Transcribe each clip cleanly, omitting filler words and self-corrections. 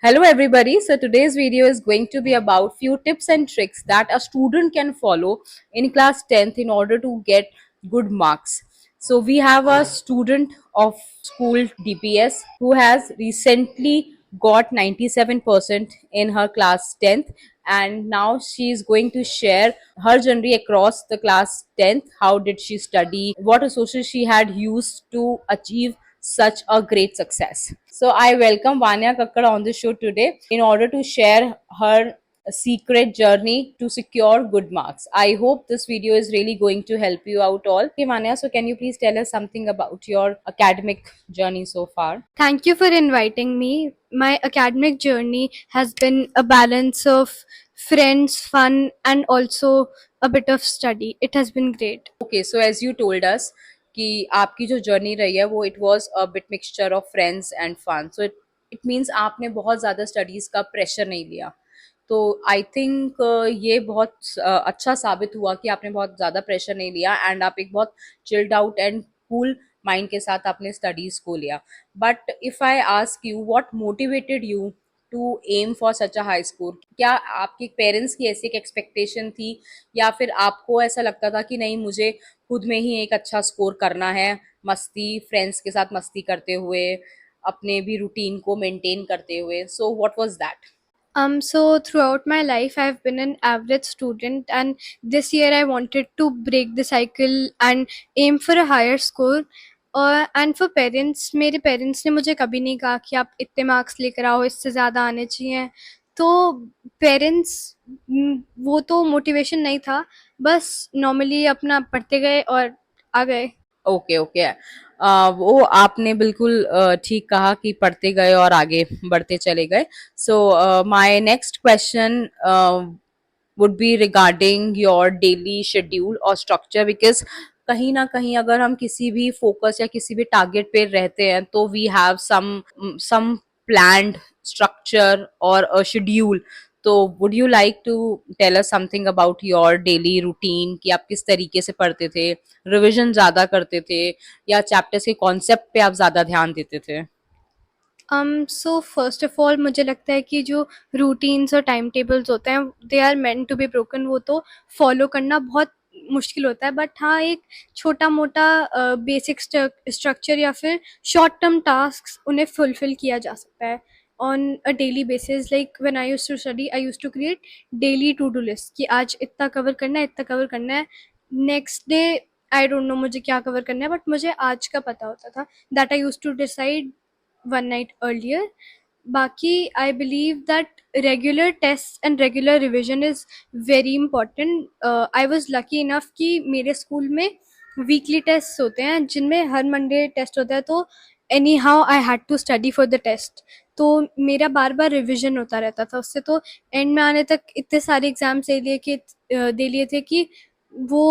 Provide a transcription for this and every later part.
Hello everybody. So today's video is going to be about few tips and tricks that a student can follow in class 10th in order to get good marks. So we have a student of school DPS who has recently got 97% in her class 10th, and now she is going to share her journey across the class 10th. How did she study? What resources she had used to achieve such a great success. So I welcome Vanya Kakkad on the show today in order to share her secret journey to secure good marks. I hope this video is really going to help you out all. Okay, Vanya, so can you please tell us something about your academic journey so far? Thank you for inviting me. My academic journey has been a balance of friends, fun, and also a bit of study. It has been great. Okay, so as you told us कि आपकी जो journey रही है वो it was a bit mixture of friends and fun, so it means आपने बहुत ज़्यादा studies का प्रेशर नहीं लिया. तो आई थिंक ये बहुत अच्छा साबित हुआ कि आपने बहुत ज़्यादा प्रेशर नहीं लिया एंड आप एक बहुत chilled out and cool mind के साथ आपने स्टडीज़ को लिया. But if I ask you what motivated you to aim for such a high score? क्या आपके पेरेंट्स की ऐसी एक एक्सपेक्टेशन थी, या फिर आपको ऐसा लगता था कि नहीं, मुझे खुद में ही एक अच्छा स्कोर करना है, मस्ती फ्रेंड्स के साथ मस्ती करते हुए, अपने भी रूटीन को मेंटेन करते हुए? So what was that? So throughout my life, I've been an average student, and this year I wanted to break the cycle and aim for a higher score. And for parents, मेरे parents ने मुझे कभी नहीं कहा कि आप इतने marks लेकर आओ, इससे ज़्यादा आने चाहिए. तो पेरेंट्स, वो तो मोटिवेशन नहीं था, बस नॉर्मली अपना पढ़ते गए और आ गए. Okay okay. वो आपने बिल्कुल ठीक कहा कि पढ़ते गए और आगे बढ़ते चले गए. So my next question would be regarding your daily schedule और structure, because कहीं ना कहीं अगर हम किसी भी फोकस या किसी भी टारगेट पे रहते हैं तो we have some planned structure और अ शेड्यूल. तो would you like to tell us something about your daily routine, कि आप किस तरीके से पढ़ते थे, रिविजन ज्यादा करते थे, या चैप्टर्स के कॉन्सेप्ट पे आप ज्यादा ध्यान देते थे? सो फर्स्ट ऑफ ऑल मुझे लगता है कि जो रूटीन्स और टाइम टेबल्स होते हैं, they are meant to be broken. वो तो फॉलो करना बहुत मुश्किल होता है, बट हाँ, एक छोटा मोटा बेसिक स्ट्रक्चर या फिर शॉर्ट टर्म टास्क उन्हें फुलफिल किया जा सकता है on a daily basis. Like when I used to study, I used to create daily to do list कि आज इतना कवर करना है, इतना कवर करना है. Next day I don't know मुझे क्या कवर करना है, बट मुझे आज का पता होता था. That I used to decide one night earlier. Baki, I believe that regular tests and regular revision is very important. I was lucky enough कि मेरे स्कूल में वीकली टेस्ट होते हैं जिनमें हर मंडे टेस्ट होता है. तो anyhow I had to study for the test. तो मेरा बार बार रिविजन होता रहता था उससे. तो एंड में आने तक इतने सारे एग्जाम्स दे लिए थे कि वो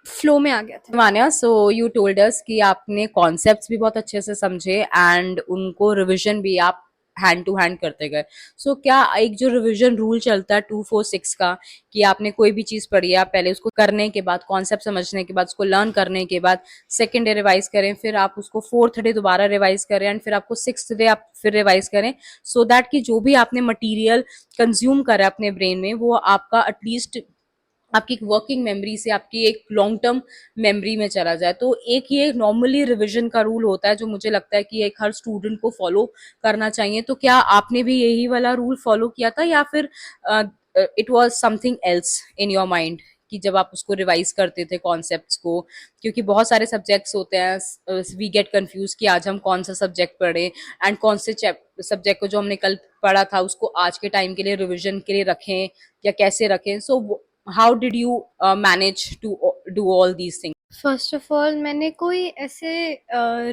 फ्लो में आ गया था. मान्या, सो यू टोल्ड अस कि आपने कॉन्सेप्ट्स भी बहुत अच्छे से समझे एंड उनको रिवीजन भी आप हैंड टू हैंड करते गए. सो क्या एक जो रिवीजन रूल चलता है 2-4-6 का, कि आपने कोई भी चीज पढ़ी है, आप पहले उसको करने के बाद, कॉन्सेप्ट समझने के बाद, उसको लर्न करने के बाद सेकेंड डे रिवाइज करें, फिर आप उसको फोर्थ डे दोबारा रिवाइज करें एंड फिर आपको सिक्स डे आप फिर रिवाइज करें, सो दैट कि जो भी आपने मटीरियल कंज्यूम करा अपने ब्रेन में वो आपका एटलीस्ट आपकी वर्किंग मेमोरी से आपकी एक लॉन्ग टर्म मेमोरी में चला जाए. तो एक ये नॉर्मली रिवीजन का रूल होता है जो मुझे लगता है कि एक हर स्टूडेंट को फॉलो करना चाहिए. तो क्या आपने भी यही वाला रूल फॉलो किया था, या फिर it was something else in your mind, कि जब आप उसको रिवाइज करते थे कॉन्सेप्ट्स को? क्योंकि बहुत सारे सब्जेक्ट्स होते हैं, वी गेट कंफ्यूज कि आज हम कौन सा सब्जेक्ट पढ़ें एंड कौन से सब्जेक्ट को जो हमने कल पढ़ा था उसको आज के टाइम के लिए रिविजन के लिए रखें या कैसे रखें. सो how did you manage to do all these things? First of all मैंने कोई ऐसे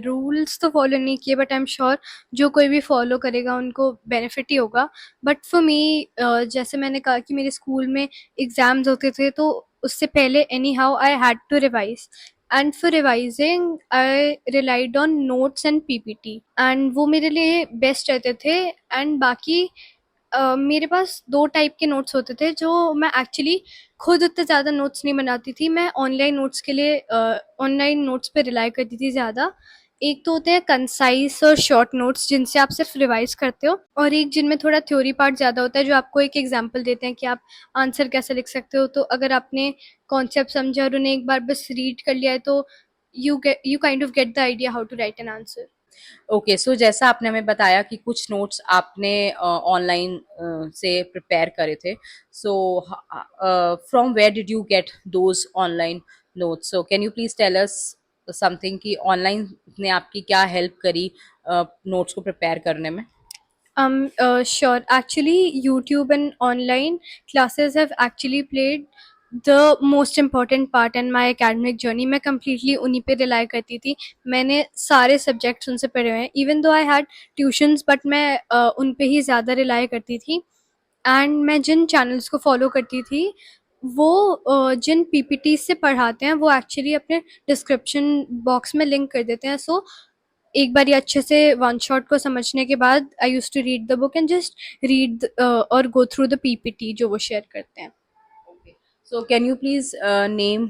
रूल्स तो फॉलो नहीं किए, बट आई एम श्योर जो कोई भी फॉलो करेगा उनको बेनिफिट ही होगा. बट फॉर मी, जैसे मैंने कहा कि मेरे स्कूल में एग्ज़ाम्स होते थे, तो उससे पहले anyhow I had to revise. And for revising I relied on notes and PPT, and वो मेरे लिए बेस्ट रहते थे. एंड बाकी मेरे पास दो टाइप के नोट्स होते थे. जो मैं एक्चुअली खुद उतने ज़्यादा नोट्स नहीं बनाती थी, मैं ऑनलाइन नोट्स के लिए ऑनलाइन नोट्स पे रिलाई करती थी ज़्यादा. एक तो होते हैं कंसाइज और शॉर्ट नोट्स जिनसे आप सिर्फ रिवाइज करते हो, और एक जिनमें थोड़ा थ्योरी पार्ट ज़्यादा होता है जो आपको एक एग्जांपल देते हैं कि आप आंसर कैसे लिख सकते हो। तो अगर आपने कॉन्सेप्ट समझा और उन्हें एक बार बस रीड कर लिया है तो you kind of get the idea how to write an answer. Okay, so जैसा आपने हमें बताया कि कुछ नोट्स आपने ऑनलाइन से प्रिपेयर करे थे, so from where did you get those online notes? So can you please tell us something कि ऑनलाइन ने आपकी क्या हेल्प करी नोट्स को प्रिपेयर करने में? Sure. Actually, YouTube and online classes have actually played the most important part in my academic journey. मैं completely उन्हीं पे rely करती थी। मैंने सारे subjects उनसे पढ़े हुए हैं। Even though I had tuitions, but मैं उन पे ही ज़्यादा rely करती थी। एंड मैं जिन चैनल्स को फॉलो करती थी वो जिन पीपीटी से पढ़ाते हैं वो एक्चुअली अपने डिस्क्रिप्शन बॉक्स में लिंक कर देते हैं। सो एक बार ये अच्छे से वन शॉट को समझने के बाद I use to read the book and just read और गो थ्रू द पीपीटी जो वो शेयर करते हैं। Okay. So can you please name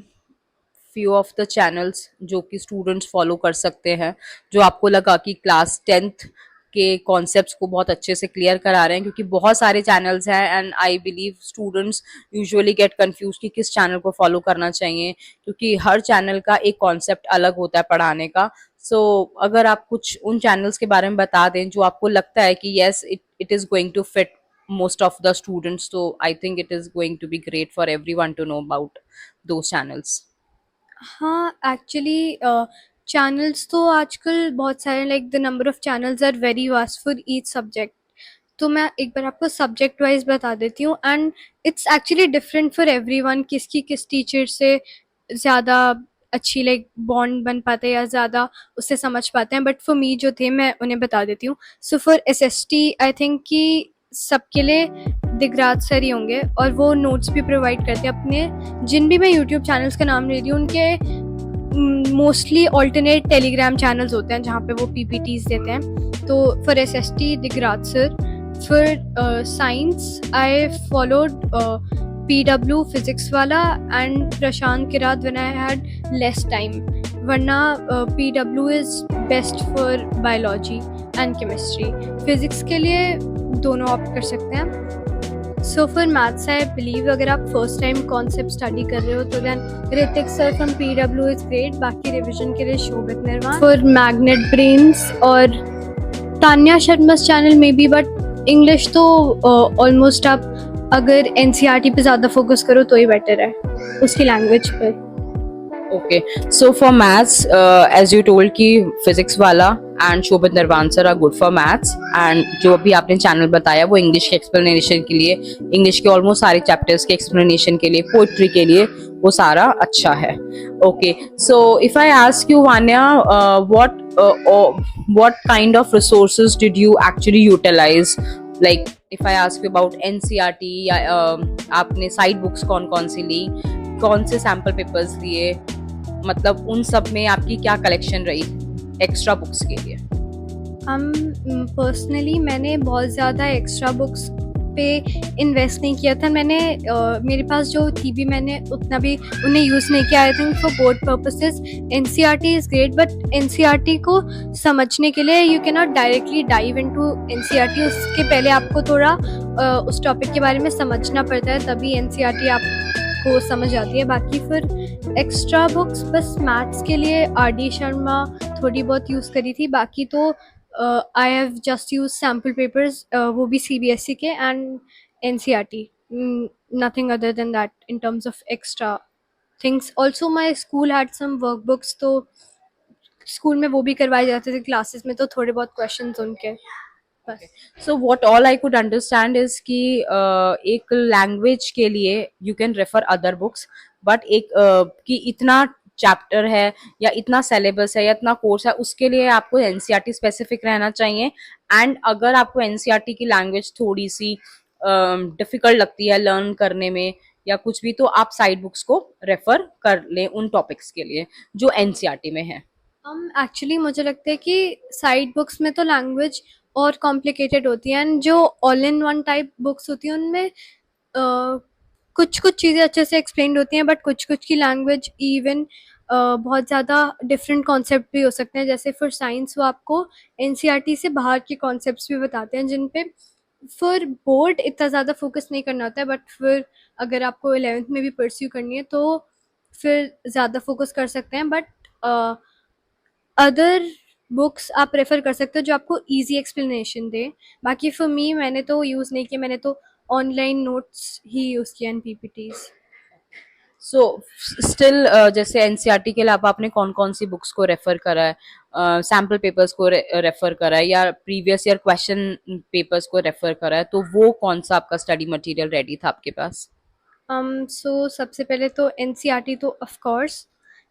few of the channels जो कि स्टूडेंट्स फॉलो कर सकते हैं, जो आपको लगा कि क्लास 10th के कॉन्सेप्ट्स को बहुत अच्छे से क्लियर करा रहे हैं? क्योंकि बहुत सारे चैनल्स हैं and I believe students usually get confuse कि किस चैनल को फॉलो करना चाहिए, क्योंकि हर चैनल का एक कॉन्सेप्ट अलग होता है पढ़ाने का। सो अगर आप कुछ उन चैनल्स के बारे में बता दें जो आपको लगता है कि yes it is going to fit most of the students, so I think it is going to be great for everyone to know about those channels. हाँ, एक्चुअली चैनल्स तो आजकल बहुत सारे, like the number of channels are very vast for each subject. तो मैं एक बार आपको subject wise बता देती हूँ and it's actually different for everyone, किसकी किस टीचर से ज़्यादा अच्छी लाइक बॉन्ड बन पाते हैं या ज़्यादा उससे समझ पाते हैं, बट फॉर मी जो थे मैं उन्हें बता देती हूँ। So for SST I think कि सबके लिए दिगराज सर ही होंगे और वो नोट्स भी प्रोवाइड करते हैं अपने। जिन भी मैं यूट्यूब चैनल्स का नाम ले रही हूँ उनके मोस्टली ऑल्टरनेट टेलीग्राम चैनल्स होते हैं जहाँ पे वो पीपीटीज देते हैं। तो for SST Digraj sir, for science I followed PW physics Wallah and Prashant Kirat when I had less time, वरना PW is best for biology and chemistry. Physics के लिए दोनों ऑप्ट कर सकते हैं। So for maths I believe अगर आप फर्स्ट टाइम कॉन्सेप्ट स्टडी कर रहे हो तो then Ritik sir from PW is great, बाकी रिविजन के लिए शोभित निर्वाण। फॉर मैग्नेट ब्रेन्स और तान्या शर्मा's चैनल में भी, बट इंग्लिश तो ऑलमोस्ट आप अगर एनसीईआरटी पे ज़्यादा फोकस करो तो ही बेटर है उसकी लैंग्वेज पर। Okay, so for maths, as you told कि physics वाला and शोभित निर्वाण sir are good for maths, and जो भी आपने चैनल बताया वो इंग्लिश के एक्सप्लेनेशन के लिए, इंग्लिश के ऑलमोस्ट सारे चैप्टर्स के एक्सप्लेनेशन के लिए, पोइट्री के लिए वो सारा अच्छा है। Okay, so if I ask you Vanya, what kind of resources did you actually utilize? Like if I ask you about NCERT या आपने साइड बुक्स कौन कौन सी ली, कौन से सैम्पल पेपर्स लिए, मतलब उन सब में आपकी क्या कलेक्शन रही एक्स्ट्रा बुक्स के लिए? पर्सनली मैंने बहुत ज़्यादा एक्स्ट्रा बुक्स पे इन्वेस्ट नहीं किया था। मैंने मेरे पास जो थी भी मैंने उतना भी उन्हें यूज़ नहीं किया। I think for both purposes NCERT is great, but NCERT को समझने के लिए you can not directly dive into NCERT. उसके पहले आपको थोड़ा उस टॉपिक के बारे में समझना पड़ता है, तभी एनसीईआरटी आपको समझ आती है। बाकी फिर एक्स्ट्रा बुक्स बस मैथ्स के लिए आर डी शर्मा थोड़ी बहुत यूज़ करी थी, बाकी तो I have just use sample papers, वो भी सीबीएसई के and NCERT, nothing other than that in terms of extra things. Also my school had some workbooks, तो स्कूल में वो भी करवाए जाते थे क्लासेस में, तो थोड़े बहुत क्वेश्चंस उनके बस। So what all I could understand is कि एक लैंग्वेज के लिए you can refer other books, but एक कि इतना चैप्टर है या इतना सिलेबस है या इतना कोर्स है उसके लिए आपको एनसीईआरटी स्पेसिफिक रहना चाहिए। एंड अगर आपको एनसीईआरटी की लैंग्वेज थोड़ी सी डिफिकल्ट लगती है लर्न करने में या कुछ भी, तो आप साइड बुक्स को रेफर कर लें उन टॉपिक्स के लिए जो एनसीईआरटी में है। एक्चुअली मुझे लगता है कि साइड बुक्स में तो लैंग्वेज और कॉम्प्लिकेटेड होती है, एंड जो all in one type books होती हैं उनमें कुछ कुछ चीज़ें अच्छे से एक्सप्लेन होती हैं, बट कुछ कुछ की लैंग्वेज इवन बहुत ज़्यादा डिफरेंट कॉन्सेप्ट भी हो सकते हैं, जैसे फॉर साइंस वो आपको एनसीईआरटी से बाहर के कॉन्सेप्ट्स भी बताते हैं जिन पे फिर बोर्ड इतना ज़्यादा फोकस नहीं करना होता है, बट फिर अगर आपको 11th में भी परस्यू करनी है तो फिर ज़्यादा फोकस कर सकते हैं, बट अदर बुक्स आप प्रेफर कर सकते हो जो आपको इजी एक्सप्लेनेशन दे। बाकी फॉर मी मैंने तो यूज़ नहीं किया, मैंने तो ऑनलाइन नोट्स ही यूज़ किया इन पीपीटीज। सो स्टिल जैसे एनसीईआरटी के अलावा आपने कौन कौन सी बुक्स को रेफर करा है, सैम्पल पेपर्स को रेफर करा है या प्रीवियस ईयर क्वेश्चन पेपर्स को रेफर करा है, तो वो कौन सा आपका स्टडी मटेरियल रेडी था आपके पास? सो सबसे पहले तो एनसीईआरटी तो ऑफ कोर्स,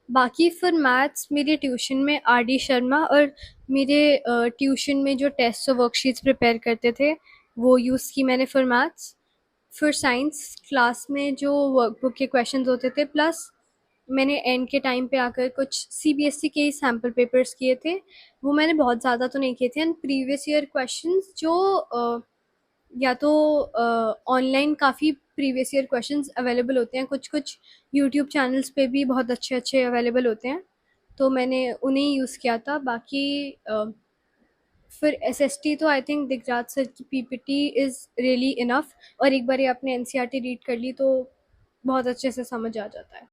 बाकी फिर मैथ्स मेरे ट्यूशन में आर डी शर्मा और मेरे ट्यूशन में जो टेस्ट और वर्कशीट्स प्रिपेयर करते थे वो यूज़ की मैंने फॉर मैथ्स। फिर साइंस क्लास में जो वर्कबुक के क्वेश्चंस होते थे, प्लस मैंने एंड के टाइम पे आकर कुछ सीबीएसई के ही सैम्पल पेपर्स किए थे। वो मैंने बहुत ज़्यादा तो नहीं किए थे, एंड प्रीवियस ईयर क्वेश्चंस जो या तो ऑनलाइन काफ़ी प्रीवियस ईयर क्वेश्चंस अवेलेबल होते हैं, कुछ कुछ यूट्यूब चैनल्स पे भी बहुत अच्छे अच्छे अवेलेबल होते हैं, तो मैंने उन्हें यूज़ किया था। बाकी फिर एसएसटी तो आई थिंक दिगराज सर की पीपीटी इज़ रियली इनफ, और एक बार ये आपने एनसीईआरटी रीड कर ली तो बहुत अच्छे से समझ आ जाता है।